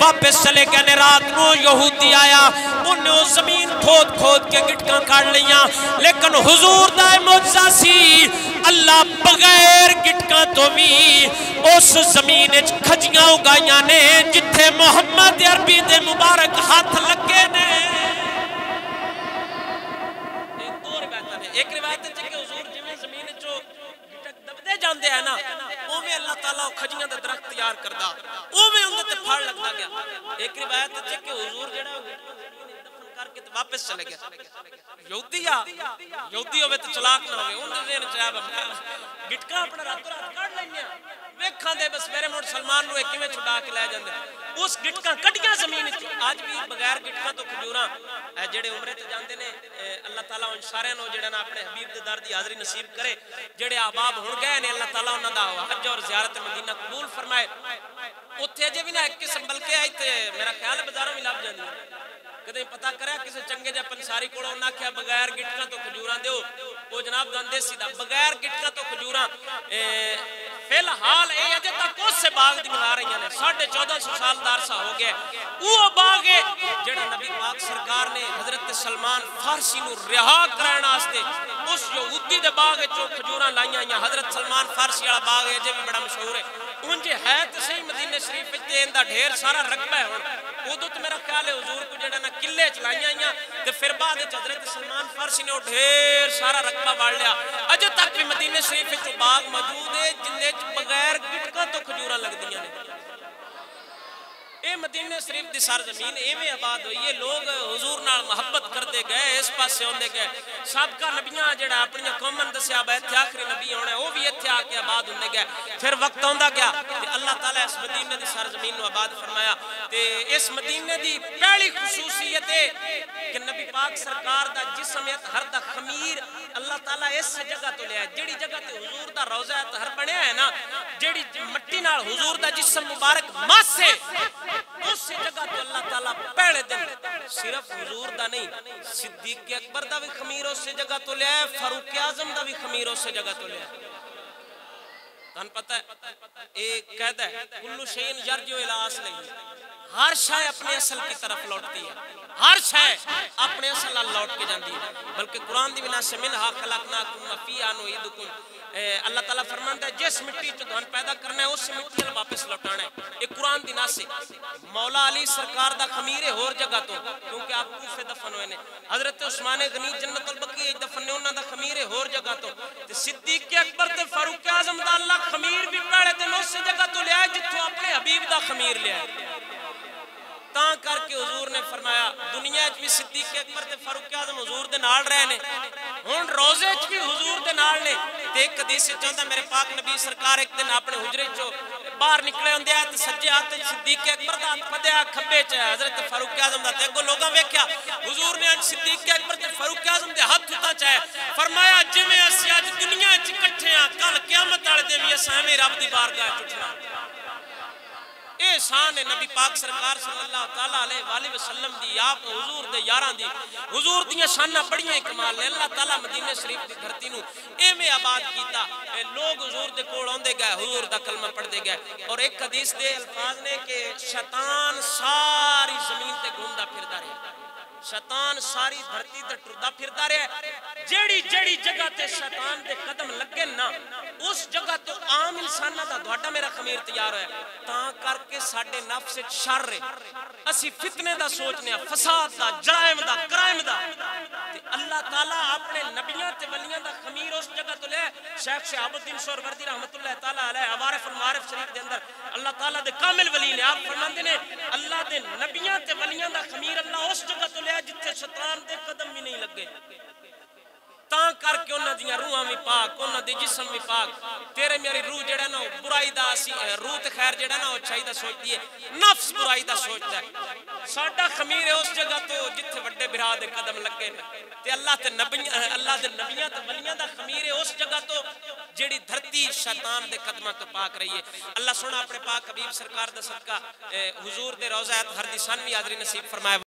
واپس چلے گئے نے رات نو یہودی آیا انہوں زمین کھود کھود کے گٹکاں کاٹ لیاں لیکن حضور دا معجزہ سی اللہ بغیر گٹکاں تو بھی اس زمین وچ کھجیاں اگائیاں نے جتھے محمد عربی دے مبارک ہاتھ لگے نے ایک روایت ہے کہ حضور جویں زمین چو گٹک دبدے جاندے ہیں نا اوویں اللہ تعالیٰ کھجیاں دا درخت تیار کردا اوویں اندے تے پھل لگدا گیا ایک روایت ہے کہ حضور جڑا دفن کر کے واپس چلے گیا یہودی ہوے تے چلاک نہ ہوے اون دے ذہن چ گٹکاں اپنا راتوں رات کڈ لینیاں ویکھاں دے بس میرے موڑ سلمان نو کیویں چھڈا کے لے جاندے اس گٹکاں کڈیاں زمین وچ اج بھی بغیر گٹکاں تو کھجوراں جڑے عمرے تے جاندے نے اللہ تعالیٰ ان سارے نو جڑا نا اپنے حبیب دے در دی حاضری نصیب کرے جڑے احباب ہن گئے نے اللہ تعالیٰ انہاں دا حج اور زیارت مدینہ قبول فرمائے اوتھے اجے بھی نہ ایک قسم بلکہ آئی تے میرا خیال ہے بازاروں میں لب جاندی کدے پتہ کریا کسے چنگے جا پنساری کولوں انہاں کہیا بغیر گٹکاں تو کھجوراں دیو او جناب گندے سیدھا بغیر گٹکاں تو کھجوراں فی الحال اے اجے تک اس سے باغ دی بنا رہی ہیں 1450 سال دا عرصہ ہو گیا وہ باغ ہے جڑا نبی پاک سرکار نے حضرت سلمان فارسی نو رہا کرن واسطے اس یہودی دے باغ وچوں کھجوراں لائیاں ہیں حضرت سلمان فارسی والا باغ ہے جے بھی بڑا مشہور ہے اونجے ہے تے صحیح مدینے شریف وچ تے اندا ڈھیر سارا رقبہ ہے ہن اودوں تے میرا خیال ہے حضور کو جڑا نا قلعے چلائیاں ہیں تے پھر بعد وچ حضرت سلمان فارسی نے ڈھیر سارا رقبہ واڑ لیا اجے تک بھی مدینے شریف وچ باغ موجود ہے جن دے بغیر گٹکاں تو کھجوراں لگدیاں نے اے مدینہ شریف دی سرزمین ایویں آباد ہوئی ہے لوگ حضور نال محبت کرتے گئے اس پاسے ہوندے گئے سابقہ نبیاں جڑا اپنی قومن دسیا با ایتھے آخری نبی ہونا وہ بھی ایتھے آ کے آباد ہوندے گئے پھر وقت ہوندا گیا تے اللہ تعالیٰ اس مدینہ دی سرزمین نو آباد فرمایا تے اس مدینہ دی پہلی خصوصیت ہے کہ نبی پاک سرکار دا جسم ہر دا خمیر اللہ تعالیٰ اس جگہ تو لیا جڑی جگہ تے حضور دا روضہ اطہر بنیا ہے نا جڑی مٹی نال حضور دا جسم مبارک ماسے اس جگہ تو اللہ تعالیٰ پہلے دن صرف حضور دا نہیں صدیق اکبر دا بھی خمیر اس جگہ تو لیا ہے فاروق اعظم دا بھی خمیر اس جگہ تو لیا ہے تن پتہ ہے ایک قیدہ ہے کلو شین یرجو الی اصلہ ہر شے اپنے اصل کی طرف لوٹتی ہے ہر شے اپنے اصل لوٹ کے جاندی ہے بلکہ قرآن دی بنا سے منہا خلقناکم وفیہا نعیدکم اللہ تعالیٰ فرماندا ہے جس مٹی چ دھن پیدا کرنا ہے اس مٹی نال واپس لوٹانا ہے یہ قرآن دی ناس ہے مولا علی سرکار دا خمیر ہے ہور جگہ تو کیونکہ آپ کوفے دفن ہوئے نے حضرت عثمان غنی جنت البقیع دفن نے انہاں دا خمیر ہے ہور جگہ تو تے صدیق اکبر تے فاروق اعظم دا اللہ خمیر بھی پہلے دن اس جگہ تو لیا جتھوں اپنے حبیب دا خمیر لیا ہے تاں کر کے حضور نے فرمایا دنیا وچ بھی صدیق اکبر تے فاروق اعظم حضور دے نال رہے نے ہن روزے وچ بھی حضور دے نال نے تے ایک حدیث چاہندا میرے پاک نبی سرکار ایک دن اپنے حجرے چوں باہر نکلے ہوندے تے سجے ہاتھ صدیق اکبر دا پدیا کھبے چ حضرت فاروق اعظم دا تے اگوں لوگاں ویکھیا حضور نے صدیق اکبر تے فاروق اعظم دے ہاتھ اُتا چاہے فرمایا جویں اسی اج دنیا وچ اکٹھے ہاں کل قیامت والے دن وی اساں میں رب دی بارگاہ وچ اٹھنا اے شان ہے نبی پاک سرکار صلی اللہ تعالیٰ علیہ وآلہ وسلم دی آپ حضور دے یاراں دی حضور دیاں شانہ بڑیاں کمال نے اللہ تعالیٰ مدینہ شریف دی دھرتی نو ایویں آباد کیتا لوگ حضور دے کول اوندے گئے حضور دا کلمہ پڑھدے گئے اور ایک حدیث دے الفاظ نے کہ شیطان ساری زمین تے گھومدا پھردا رہے شیطان ساری دھرتی تے ٹردا پھردا رہے جیڑی جیڑی جگہ تے شیطان دے قدم لگے نا اس جگہ تو عام انسانہ دا دوڑا میرا خمیر تیار ہے تاں کر کے ساڑھے نفس شر ہے اسی فتنے دا سوچنے فساد دا جرائم دا کرائم دا تے اللہ تعالیٰ اپنے نبیاں تے ولیاں دا خمیر اس جگہ تو لے شیخ شہاب الدین سہروردی رحمت اللہ تعالیٰ علیہ عوارف المعارف شریف دے اندر اللہ تعالیٰ دے کامل ولی نے آپ فرماندے نے اللہ دے نبیاں تے ولیاں دا خمیر اللہ اس جگہ تو لے جتھے شیطان دے قدم بھی نہیں لگے تاں کر کے انہاں دیاں روحاں بھی پاک انہاں دے جسم بھی پاک تیرے میری روح جڑا نا برائی دا روح تے خیر جڑا نا اچھائی دا سوچتی ہے نفس برائی دا سوچتا ہے ساڈا خمیر ہے اس جگہ تو جتھے وڈے بھرا دے قدم لگے تے اللہ دے نبیاں تے ولیاں دا خمیر ہے اس جگہ تو جڑی دھرتی شیطان دے قدماں تو پاک رہی ہے اللہ سونا اپنے پاک حبیب سرکار دا صدقہ حضور دے روضہ اطہر دی 90 حاضری نصیب فرمائے